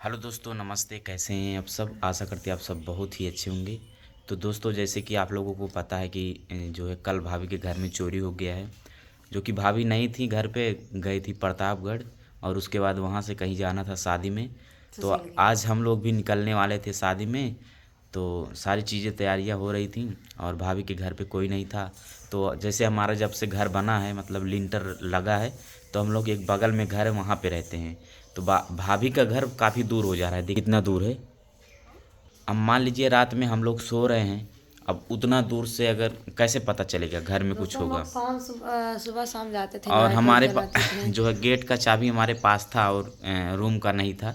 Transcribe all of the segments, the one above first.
Hello दोस्तों, नमस्ते। कैसे हैं आप सब? आशा करते हैं आप सब बहुत ही अच्छे होंगे। तो दोस्तों, जैसे कि आप लोगों को पता है कि जो है कल भाभी के घर में चोरी हो गया है। जो कि भाभी नहीं थी घर पे, गई थी प्रतापगढ़ और उसके बाद वहाँ से कहीं जाना था शादी में। तो आज हम लोग भी निकलने वाले थे शादी में। तो सारी चीज़ें तैयारियां हो रही थी और भाभी के घर पे कोई नहीं था। तो जैसे हमारा जब से घर बना है, मतलब लिंटर लगा है, तो हम लोग एक बगल में घर है वहाँ पे रहते हैं। तो भाभी का घर काफ़ी दूर हो जा रहा है। देखिए कितना दूर है। अब मान लीजिए रात में हम लोग सो रहे हैं, अब उतना दूर से अगर कैसे पता चलेगा घर में कुछ दोस्तों हम होगा। लोग शाम सुबह शाम जाते थे, और लाइट उइट हमारे जलाते थे। जो है गेट का चाबी हमारे पास था और रूम का नहीं था।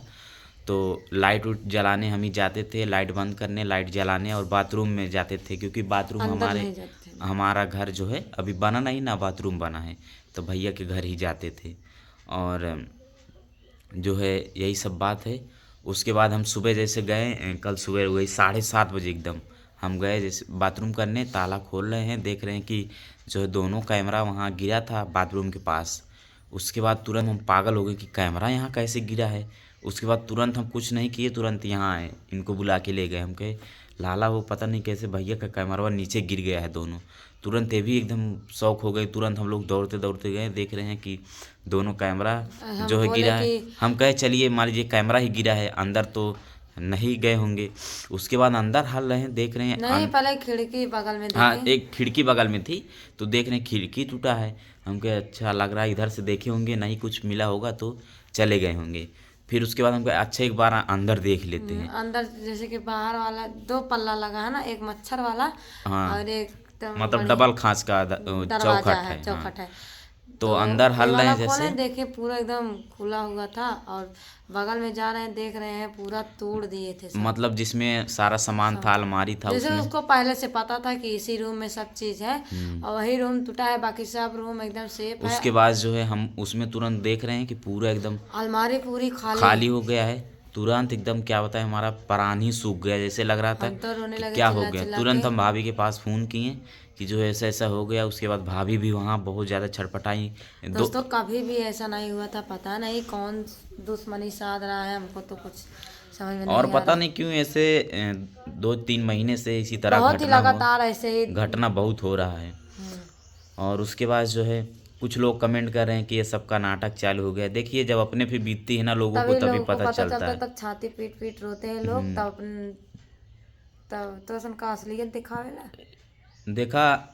तो लाइट उट जलाने हम ही जाते थे, लाइट बंद करने, लाइट जलाने, और बाथरूम में जाते थे क्योंकि बाथरूम अंदर हमारे नहीं जाते थे। हमारा घर जो है अभी बना नहीं ना, बाथरूम बना है। तो भैया के घर ही जाते थे। और जो है यही सब बात है। उसके बाद हम सुबह जैसे गए, कल सुबह वही 7:30 बजे एकदम हम गए जैसे बाथरूम करने, ताला खोल रहे हैं, देख रहे हैं कि जो है दोनों कैमरा वहाँ गिरा था बाथरूम के पास। उसके बाद तुरंत हम पागल हो गए कि कैमरा यहाँ कैसे गिरा है। उसके बाद तुरंत हम कुछ नहीं किए, तुरंत यहाँ आए, इनको बुला के ले गए। हम कहे लाला वो पता नहीं कैसे भैया का कैमरा नीचे गिर गया है दोनों। तुरंत ये भी एकदम शौक हो गए, तुरंत हम लोग दौड़ते दौड़ते गए, देख रहे हैं कि दोनों कैमरा हम जो है बोले गिरा है। कि हम कहे चलिए मान लीजिए कैमरा ही गिरा है, अंदर तो नहीं गए होंगे। उसके बाद अंदर हल रहे हैं, देख रहे हैं नहीं, पहले खिड़की बगल में हाँ, देखे। एक खिड़की बगल में थी। तो देख रहे हैं खिड़की टूटा है। हम कहे अच्छा लग रहा है, इधर से देखे होंगे, नहीं कुछ मिला होगा तो चले गए होंगे। फिर उसके बाद हम कहे अच्छा एक बार अंदर देख लेते हैं। अंदर जैसे कि बाहर वाला दो पल्ला लगा है ना, एक मच्छर वाला हाँ, और एक एकदम मतलब बड़ी डबल खांच का दरवाजा चौखट है, है। हाँ, चौखट है। तो तो अंदर ये हल रहे वाला हैं जैसे। खोले, देखे पूरा एकदम खुला हुआ था। और बगल में जा रहे हैं, देख रहे हैं पूरा तोड़ दिए थे सब। मतलब जिसमें सारा सामान था, अलमारी था जैसे उसमें। उसको पहले से पता था कि इसी रूम में सब चीज़ है और वही रूम टूटा है, बाकी सब रूम एकदम सेफ है। उसके बाद जो है हम उसमें तुरंत देख रहे हैं कि पूरा एकदम अलमारी पूरी खाली। खाली हो गया है। तुरंत एकदम क्या बताएं, हमारा प्राण ही सूख गया, जैसे लग रहा था हम तो रोने कि लगे क्या हो चिल्ला गया। चिल्ला तुरंत के। हम भाभी के पास फ़ोन किए कि जो है ऐसा ऐसा हो गया। उसके बाद भाभी भी वहाँ बहुत ज़्यादा छटपटाई। दो दोस्तों कभी भी ऐसा नहीं हुआ था, पता नहीं कौन दुश्मनी साध रहा है, हमको तो कुछ समझ में और नहीं आ पता रहा। नहीं क्यों ऐसे 2-3 महीने से इसी तरह बहुत ही घटना हो लगातार ऐसे ही। घटना बहुत हो रहा है। हम्म, और उसके बाद जो है कुछ लोग कमेंट कर रहे हैं कि ये सबका नाटक चालू हो गया। देखिए जब अपने पे बीतती है ना लोगों को, तभी तभी लोगों को पता पता चलता चलता, है। तब छाती पीट पीट रोते हैं लोग, हम्म। तब तो उनका असलियत दिखावेला। देखा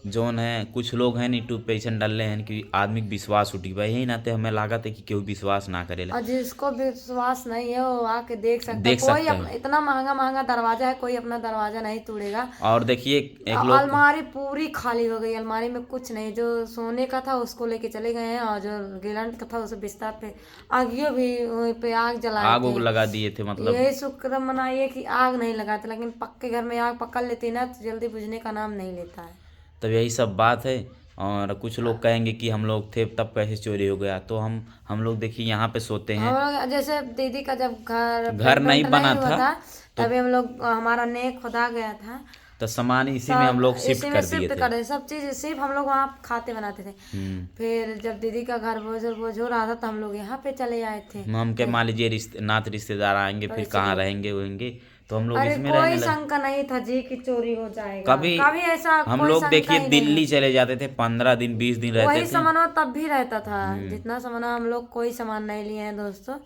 जौन है कुछ लोग हैं यूट्यूब पे ऐसा डाल रहे हैं कि आदमी के विश्वास उठी भाई, यही नाते हमें लागत है कि केहू विश्वास ना करेला। और जिसको विश्वास नहीं है वो आके देख सकता है। देख कोई सकता है। इतना महंगा महंगा दरवाजा है, कोई अपना दरवाजा नहीं तोड़ेगा। और देखिए एक लोग अलमारी पूरी खाली हो गई, अलमारी में कुछ नहीं। जो सोने का था उसको लेके चले गए हैं और जो गिलंट का था उसे बिस्तर पे आगियो भी वहीं पे आग जलाए आग थे। उग लगा दिए थे मतलब। यही शुक्र मनाइए कि आग नहीं लगाते, लेकिन पक्के घर में आग पकड़ लेती ना तो जल्दी बुझने का नाम नहीं लेता है। तब यही सब बात है। और कुछ लोग कहेंगे कि हम लोग थे तब कैसे चोरी हो गया। तो हम लोग देखिए यहाँ पे सोते हम हैं। लोग जैसे दीदी का जब घर घर नहीं पेमेंट बना नहीं हुआ था था, तो तभी हम लोग हमारा नेक खुदा गया था। सामान इसी में हम सब लोग शिफ्ट इसी में कर दिए शिफ्ट थे। कर रहे, सब चीज़ सिर्फ हम लोग वहाँ खाते बनाते थे। हम्म। फिर जब दीदी का घर बोझ हो रहा था तो हम लोग यहाँ पे चले आए थे। हम क्या मान लीजिए नात रिश्तेदार आएंगे, तो फिर कहाँ इसलिए रहेंगे होंगे। तो हम लोग अरे इसमें रहने कोई लगे। शंका नहीं था जी कि चोरी हो जाएगा, कभी कभी ऐसा हम कोई लोग शंका देखिए ही नहीं है। दिल्ली चले जाते थे, 15 दिन 20 दिन रहते वही थे। सामान तब भी रहता था। हम्म। जितना सामान हम लोग कोई सामान नहीं लिए हैं दोस्तों।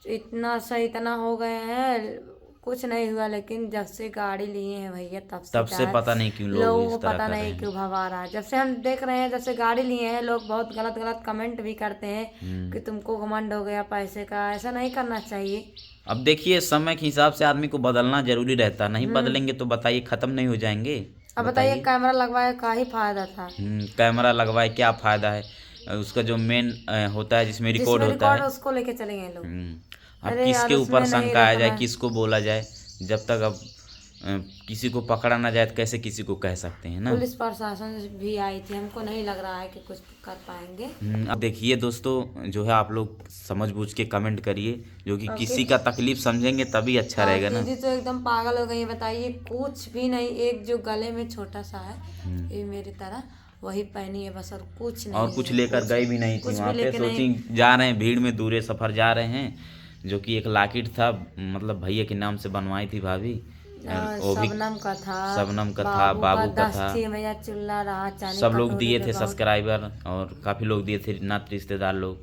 इतना सही इतना हो गए हैं, कुछ नहीं हुआ। लेकिन जब से गाड़ी लिए हैं भैया तब से तब क्या से है, पता नहीं क्यों लोग लोगों को इस तरह पता कर रहे नहीं हैं। क्यों भवा रहा है। जब से हम देख रहे हैं, जब से गाड़ी लिए हैं, लोग बहुत गलत गलत कमेंट भी करते हैं हम्म। कि तुमको घमंड हो गया पैसे का। ऐसा नहीं करना चाहिए। अब देखिए समय के हिसाब से आदमी को बदलना जरूरी रहता है। नहीं हम्म। बदलेंगे तो बताइए खत्म नहीं हो जाएंगे। अब बताइए बताइए। कैमरा लगवाए का ही फायदा था। कैमरा लगवाए क्या फायदा है। उसका जो मेन होता है जिसमें रिकॉर्ड जिसमें होता रिकॉर्ड है। उसको लेके चले गए लोग। अब अरे यार किसके ऊपर उसमें नहीं शंका आ जाए, रखना। किसको बोला जाए। जब तक अब किसी को पकड़ा ना जाए तो कैसे किसी को कह सकते हैं ना। पुलिस प्रशासन भी आई थी, हमको नहीं लग रहा है कि कुछ कर पाएंगे। अब देखिए दोस्तों जो है आप लोग समझ बूझ के कमेंट करिए, जो कि ओके। किसी का तकलीफ समझेंगे तभी अच्छा और रहेगा ना। दीदी तो एकदम पागल हो गई है, बताइए कुछ भी नहीं। एक जो गले में छोटा सा है, ये मेरी तरह वही पहनी है बस, और कुछ और नहीं कुछ है। लेकर कुछ गई भी नहीं थी कुछ भी वहाँ पे। लेके नहीं। सोची जा रहे हैं भीड़ में, दूरे सफ़र जा रहे हैं जो कि एक लॉकेट था, मतलब भैया के नाम से बनवाई थी भाभी। वो भी शबनम का था, शबनम का था, बाबू का 10 था। थी भैया, चूल्हा रहा, चांदी सब लोग कटोरी दिए पे थे बहुत सब्सक्राइबर, और काफ़ी लोग दिए थे, नात रिश्तेदार लोग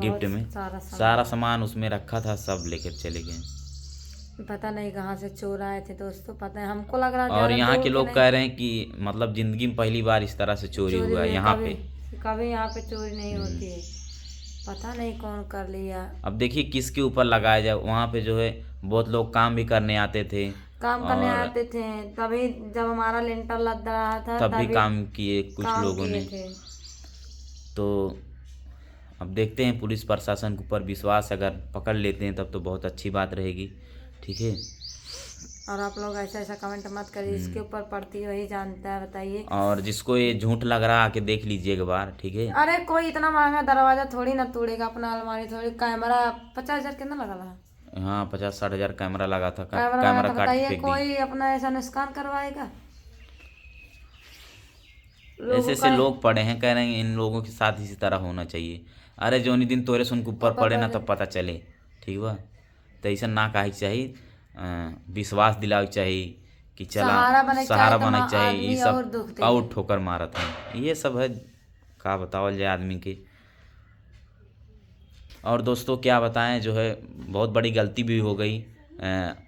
गिफ्ट में। सारा सारा सामान। सामान उसमें रखा था, सब लेकर चले गए। पता नहीं कहाँ से चोर आए थे दोस्तों, पता है हमको लग रहा और ज़्यादा यहाँ दूर के के लोग नहीं। कह रहे हैं कि मतलब ज़िंदगी में पहली बार इस तरह से चोरी चोरी हुआ है हुई यहाँ कभी, पे। कभी यहाँ पे चोरी नहीं होती है, पता नहीं कौन कर लिया। अब देखिए किसके ऊपर लगाया जाए, वहाँ पे जो है बहुत लोग काम भी करने आते थे, काम करने और आते थे, तभी जब हमारा लेंटर लग रहा था तब भी तभी काम किए कुछ काम लोगों किए ने। थे। तो अब देखते हैं, पुलिस प्रशासन के ऊपर विश्वास अगर पकड़ लेते हैं तब तो बहुत अच्छी बात रहेगी, ठीक है। और आप लोग ऐसा ऐसा कमेंट मत करिए, इसके ऊपर पड़ती वही जानता है, बताइए। और जिसको ये झूठ लग रहा है आके देख लीजिए एक बार, ठीक है। अरे कोई इतना महंगा दरवाजा थोड़ी ना तोड़ेगा, अपना अलमारी थोड़ी, कैमरा 50,000 कितना लगा था, हाँ 50-60 हज़ार कैमरा लगा था, कैमरा लगा कैमरा था, काट के बताइए फेंक दी। कोई अपना ऐसा नुकसान करवाएगा। ऐसे लोगों ऐसे का लोग पड़े हैं, कह रहे हैं इन लोगों के साथ इसी तरह होना चाहिए। अरे जोनी दिन तोरे से उनके ऊपर पड़े ना तब पता चले, ठीक बा। तो ऐसा ना कहे चाहिए, विश्वास दिलावे चाहिए कि चला सहारा बने सहारा तो बने चाहिए। ये आदमी और सब दुख दे आउट ठोकर मारत है, ये सब है, का बतावल जाए आदमी के। और दोस्तों क्या बताएं, जो है बहुत बड़ी गलती भी हो गई।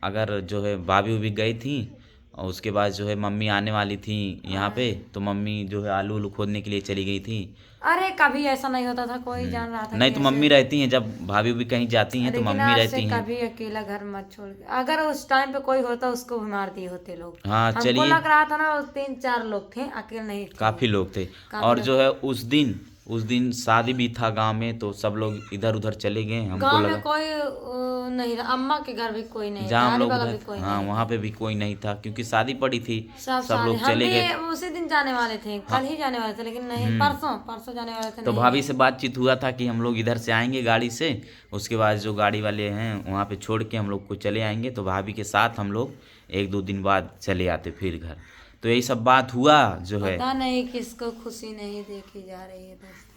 अगर जो है भाभी भी गई थी, और उसके बाद जो है मम्मी आने वाली थी यहाँ पे, तो मम्मी जो है आलू उलू खोदने के लिए चली गई थी। अरे कभी ऐसा नहीं होता था, कोई जान रहा था नहीं कि तो ऐसे। मम्मी रहती हैं, जब भाभी भी कहीं जाती हैं तो लेकिन मम्मी आज से रहती हैं। कभी अकेला घर मत छोड़ के, अगर उस टाइम पे कोई होता उसको भी मार दिए होते लोग। हाँ हमको चलिए, लग रहा था ना 3-4 लोग थे, अकेले नहीं थे। काफ़ी लोग थे। काफी और लोग। जो है उस दिन शादी भी था गांव में, तो सब लोग इधर उधर चले गए, हमको गांव लगा में कोई नहीं रहा, अम्मा के घर भी कोई नहीं, जहाँ हम दादी लोग बगल उधर, भी कोई हाँ नहीं। वहाँ पे भी कोई नहीं था, क्योंकि शादी पड़ी थी, सब सब सारे लोग हम चले भी गए। उसी दिन जाने वाले थे, कल ही जाने वाले थे, लेकिन नहीं, परसों परसों जाने वाले थे, तो नहीं भाभी गए। से बातचीत हुआ था कि हम लोग इधर से आएंगे गाड़ी से, उसके बाद जो गाड़ी वाले हैं वहाँ पे छोड़ के हम लोग को चले आएंगे, तो भाभी के साथ हम लोग 1-2 दिन बाद चले आते फिर घर। तो यही सब बात हुआ जो है। पता नहीं किसको खुशी नहीं देखी जा रही है दोस्त।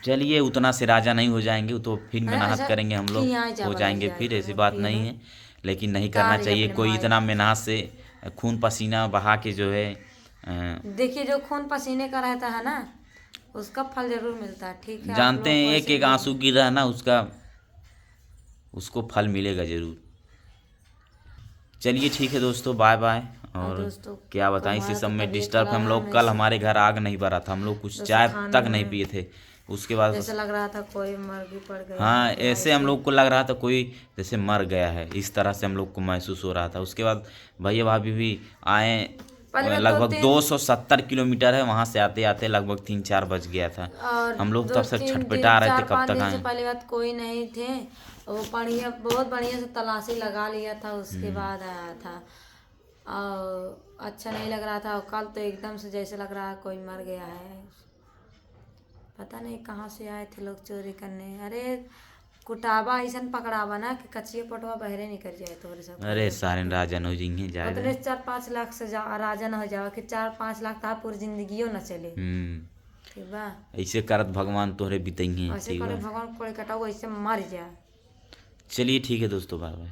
चलिए उतना से राजा नहीं हो जाएंगे, तो फिर मेहनत ऐसा करेंगे हम कि लोग, यहाँ हो चावल जाएंगे लग फिर, जाए ऐसी तो बात फिर नहीं है। लेकिन नहीं करना कार्य चाहिए, अपने कोई माँ इतना मेहनत से खून पसीना बहा के जो है देखिए, जो खून पसीने का रहता है ना, उसका फल जरूर मिलता है, ठीक है। आप जानते लोग हैं को एक ऐसे एक आंसू गिर रहा है ना, उसको फल मिलेगा जरूर। चलिए ठीक है दोस्तों, बाय बाय। और दोस्तों क्या बताएं, इसी हमारा सब तो में तबीयत डिस्टर्ब हम खराब लोग। है, कल हमारे घर आग नहीं भरा था, हम लोग कुछ दोस्तों चाय खाना तक नहीं में पिए थे उसके बाद। जैसे लग रहा था कोई मर भी पड़ गया हाँ है, ऐसे हम लोग को लग रहा था कोई जैसे मर गया है, इस तरह से हम लोग को महसूस हो रहा था। उसके बाद भैया भाभी भी आए, पहले बात लगभग 270 किलोमीटर है, वहाँ से आते आते लगभग 3-4 बज गया था। और हम लोग दो तब से तीन दिन छटपटा रहे थे कब 4-5 तक दिन से आए। पहली बात कोई नहीं थे, वो बढ़िया, बहुत बढ़िया से तलाशी लगा लिया था, उसके बाद आया था। और अच्छा नहीं लग रहा था, और कल तो एकदम से जैसे लग रहा है कोई मर गया है। पता नहीं कहाँ से आए थे लोग चोरी करने। अरे कुटाबा ऐसा पकड़ावा ना कि कचिया पटवा बहरे निकल जाए तोरे सब। अरे सारे राजन हो जिंगे जाए। उतने 4-5 लाख से राजा न हो जाओ कि 4-5 लाख था पूरी जिंदगियों न चले, ठीक बा। ऐसे करत भगवान तोहरे बितेंगे, ऐसे ठीक करे बा। भगवान कोई कटाओ, ऐसे मर जाए। चलिए ठीक है दोस्तों, बाय बाय।